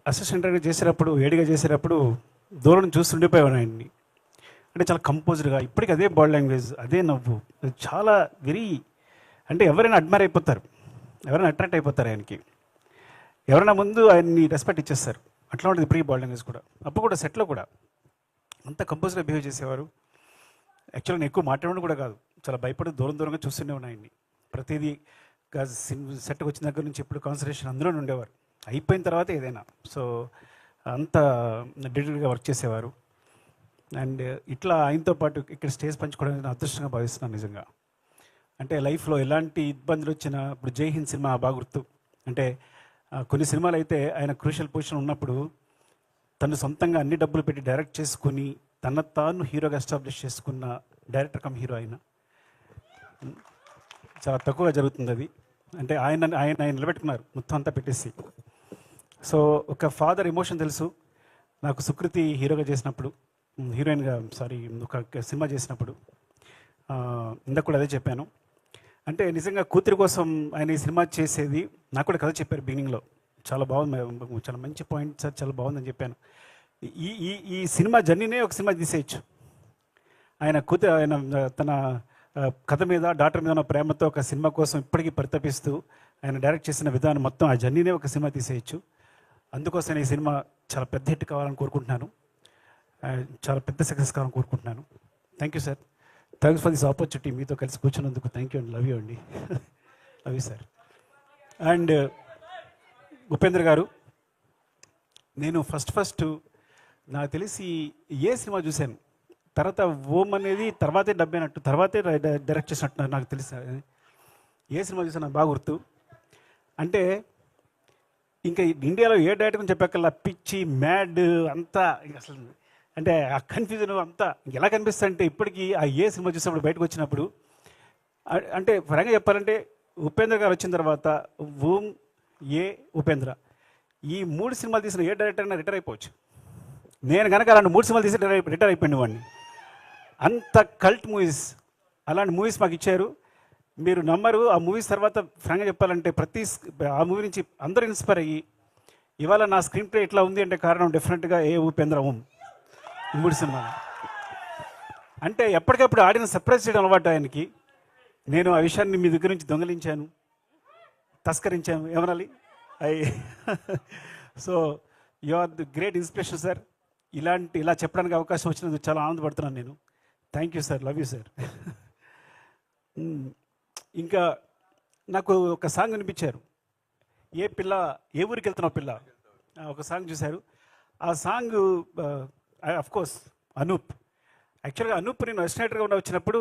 అసిస్టెంట్గా చేసేటప్పుడు, ఏడిగా చేసేటప్పుడు దూరం చూస్తుండిపోయాను ఆయన్ని. అంటే చాలా కంపోజ్డ్గా, ఇప్పటికీ అదే బాడీ లాంగ్వేజ్, అదే నవ్వు, చాలా వెరీ, అంటే ఎవరైనా అడ్మైర్ అయిపోతారు, ఎవరైనా అట్రాక్ట్ అయిపోతారు ఆయనకి. ఎవరైనా ముందు ఆయన్ని రెస్పెక్ట్ ఇచ్చేస్తారు. అట్లా ఉంటుంది ప్రీ బాడీ లాంగ్వేజ్ కూడా. అప్పుడు కూడా సెట్లో కూడా అంత కంపోజ్గా బిహేవ్ చేసేవారు. యాక్చువల్గా నేను ఎక్కువ మాట్లాడడం కూడా కాదు, చాలా భయపడి దూరం దూరంగా చూస్తూనే ఉన్నాయండి. ప్రతిదీ సెట్కి వచ్చిన దగ్గర నుంచి ఎప్పుడు కాన్సన్ట్రేషన్ అందులోనే ఉండేవారు, అయిపోయిన తర్వాత ఏదైనా. సో అంత డెడికేట్గా వర్క్ చేసేవారు. అండ్ ఇట్లా ఆయనతో పాటు ఇక్కడ స్టేజ్ పంచుకోవడానికి నేను అదృష్టంగా భావిస్తున్నాను నిజంగా. అంటే లైఫ్లో ఎలాంటి ఇబ్బందులు వచ్చినా, ఇప్పుడు జై హింద్ సినిమా బాగా గుర్తు. అంటే కొన్ని సినిమాలు అయితే ఆయన క్రూషియల్ పొజిషన్ ఉన్నప్పుడు తను సొంతంగా అన్ని డబ్బులు పెట్టి డైరెక్ట్ చేసుకుని తన తాను హీరోగా ఎస్టాబ్లిష్ చేసుకున్న డైరెక్టర్ కమ్ హీరో ఆయన. చాలా తక్కువగా జరుగుతుంది అది. అంటే ఆయన ఆయన ఆయన నిలబెట్టుకున్నారు మొత్తం అంతా పెట్టేసి. సో ఒక ఫాదర్ ఎమోషన్ తెలుసు నాకు. సుకృతి హీరోగా చేసినప్పుడు, హీరోయిన్గా ఒక సినిమా చేసినప్పుడు ఇందాక కూడా అదే చెప్పాను. అంటే నిజంగా కూతురి కోసం ఆయన ఈ సినిమా చేసేది. నాకు కూడా కథ చెప్పారు బిగినింగ్లో, చాలా బాగుంది, చాలా మంచి పాయింట్ సార్, చాలా బాగుందని చెప్పాను. ఈ ఈ ఈ సినిమా జర్నీనే ఒక సినిమా తీసేయచ్చు. ఆయన తన కథ మీద, డాక్టర్ మీద ఉన్న ప్రేమతో ఒక సినిమా కోసం ఇప్పటికీ పరితపిస్తూ ఆయన డైరెక్ట్ చేసిన విధానం మొత్తం, ఆ జర్నీనే ఒక సినిమా తీసేయచ్చు. అందుకోసం ఈ సినిమా చాలా పెద్ద హిట్ కావాలని కోరుకుంటున్నాను, చాలా పెద్ద సక్సెస్ కావాలని కోరుకుంటున్నాను. Thank you sir, thanks for this opportunity. మీతో కలిసి కూర్చున్నందుకు థ్యాంక్ యూ అండి. లవ్ యూ అండి. Love you sir. And Upendra గారు, నేను ఫస్ట్ నాకు తెలిసి ఏ సినిమా చూశాను, తర్వాత ఓం అనేది తర్వాతే డబ్బైనట్టు, తర్వాతే డైరెక్ట్ చేసినట్టు నాకు తెలుసు. ఏ సినిమా చూసాను నాకు బాగా గుర్తు. అంటే ఇంకా ఇండియాలో ఏ డైరెక్టర్ అని చెప్పాకల్లా పిచ్చి, మ్యాడ్ అంతా అసలు, అంటే ఆ కన్ఫ్యూజన్ అంతా ఎలా కనిపిస్తుంది అంటే ఇప్పటికీ ఆ ఏ సినిమా చూసినప్పుడు బయటకు వచ్చినప్పుడు, అంటే ఫ్రాంక్గా చెప్పాలంటే ఉపేంద్ర గారు వచ్చిన తర్వాత ఓం, ఏ, ఉపేంద్ర, ఈ 3 సినిమాలు తీసిన ఏ డైరెక్టర్ అయినా రిటైర్ అయిపోవచ్చు. నేను కనుక అలాంటి 3 సినిమాలు తీసి రిటైర్ అయిపోయింది వాడిని. అంత కల్ట్ మూవీస్, అలాంటి మూవీస్ మాకు ఇచ్చారు. మీరు నమ్మరు, ఆ మూవీస్ తర్వాత ఫ్రాంక్గా చెప్పాలంటే ఆ మూవీ నుంచి అందరూ ఇన్స్పైర్ అయ్యి ఇవాళ నా స్క్రీన్ ప్లే ఇట్లా ఉంది అంటే కారణం డెఫినెట్గా ఏ ఉపేంద్ర ఓం, 3 సినిమాలు. అంటే ఎప్పటికప్పుడు ఆడియన్స్ సర్ప్రైజ్ చేయడం అలవాటు ఆయనకి. నేను ఆ విషయాన్ని మీ దగ్గర నుంచి దొంగలించాను, తస్కరించాను, ఏమనాలి. So you are the great inspiration sir. ఇలా చెప్పడానికి అవకాశం వచ్చినందుకు చాలా ఆనందపడుతున్నాను నేను. Thank you sir, love you sir. ఇంకా నాకు ఒక సాంగ్ వినిపించారు, ఏ ఊరికి వెళ్తున్నావు పిల్ల, ఒక సాంగ్ చూశారు. ఆ సాంగ్ అఫ్కోర్స్ అనూప్. యాక్చువల్గా అనూప్ నేను అసిస్టెంట్గా వచ్చినప్పుడు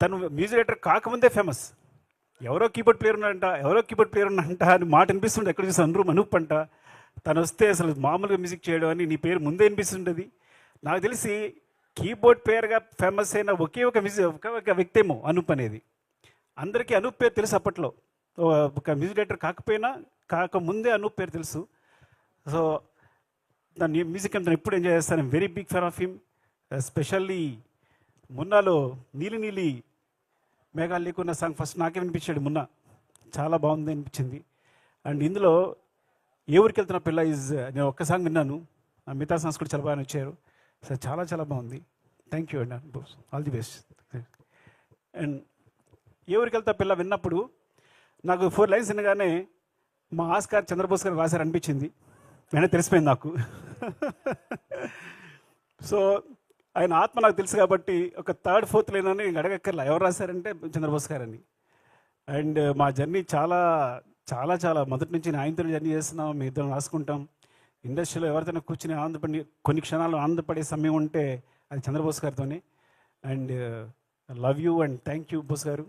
తను మ్యూజిక్ డైరెక్టర్ కాకముందే ఫేమస్. ఎవరో కీబోర్డ్ ప్లేయర్ ఉన్నాడంట అని మాట అనిపిస్తుండే. ఎక్కడ చూసి అనూప్ అంట. తను వస్తే అసలు మామూలుగా మ్యూజిక్ చేయడం అని నీ పేరు ముందే అనిపిస్తుండేది. నాకు తెలిసి కీబోర్డ్ ప్లేయర్గా ఫేమస్ అయిన ఒకే ఒక వ్యక్తి ఏమో అనూప్ అనేది. అందరికీ అనూప్ పేరు తెలుసు అప్పట్లో. ఒక మ్యూజిక్ డైరెక్టర్ కాకముందే అనూప్ పేరు తెలుసు. సో దాన్ని మ్యూజిక్ అంతా ఎప్పుడు ఎంజాయ్ చేస్తాను. I'm very big fan of him. Especially మున్నాలో నీలి నీలి మేఘాలు లేకున్న సాంగ్ ఫస్ట్ నాకే వినిపించాడు మున్నా, చాలా బాగుంది అనిపించింది. అండ్ ఇందులో ఏ ఊరికి వెళ్తున్న పిల్ల నేను ఒక్క సాంగ్ విన్నాను, మిగతా సాంగ్స్ కూడా చాలా బాగా నచ్చారు. సో చాలా చాలా బాగుంది. థ్యాంక్ యూ అండి, ఆల్ ది బెస్ట్. అండ్ ఏ ఊరికి వెళ్తా పిల్ల విన్నప్పుడు నాకు 4 లైన్స్ వినగానే మా ఆస్కార్ చంద్రబోస్ గారు రాశారు అనిపించింది. వెంటనే తెలిసిపోయింది నాకు. సో ఆయన ఆత్మ నాకు తెలుసు కాబట్టి ఒక 3rd, 4th లైన్ అని అడగక్కర్లా, ఎవరు రాశారంటే చంద్రబోస్ గారు అని. అండ్ మా జర్నీ చాలా చాలా చాలా మొదటి నుంచి ఆయనతో జర్నీ చేస్తున్నాం, మీ ఇద్దరం రాసుకుంటాం. ఇండస్ట్రీలో ఎవరితోనే కూర్చుని కొన్ని క్షణాలు ఆనందపడే సమయం ఉంటే అది చంద్రబోస్ గారితోనే. And love you and thank you Bose గారు.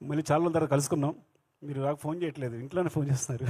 మళ్ళీ చాలా రోజుల తర్వాత కలుసుకున్నాం. మీరు నాకు ఫోన్ చేయట్లేదు, ఇంట్లోనే ఫోన్ చేస్తున్నారు.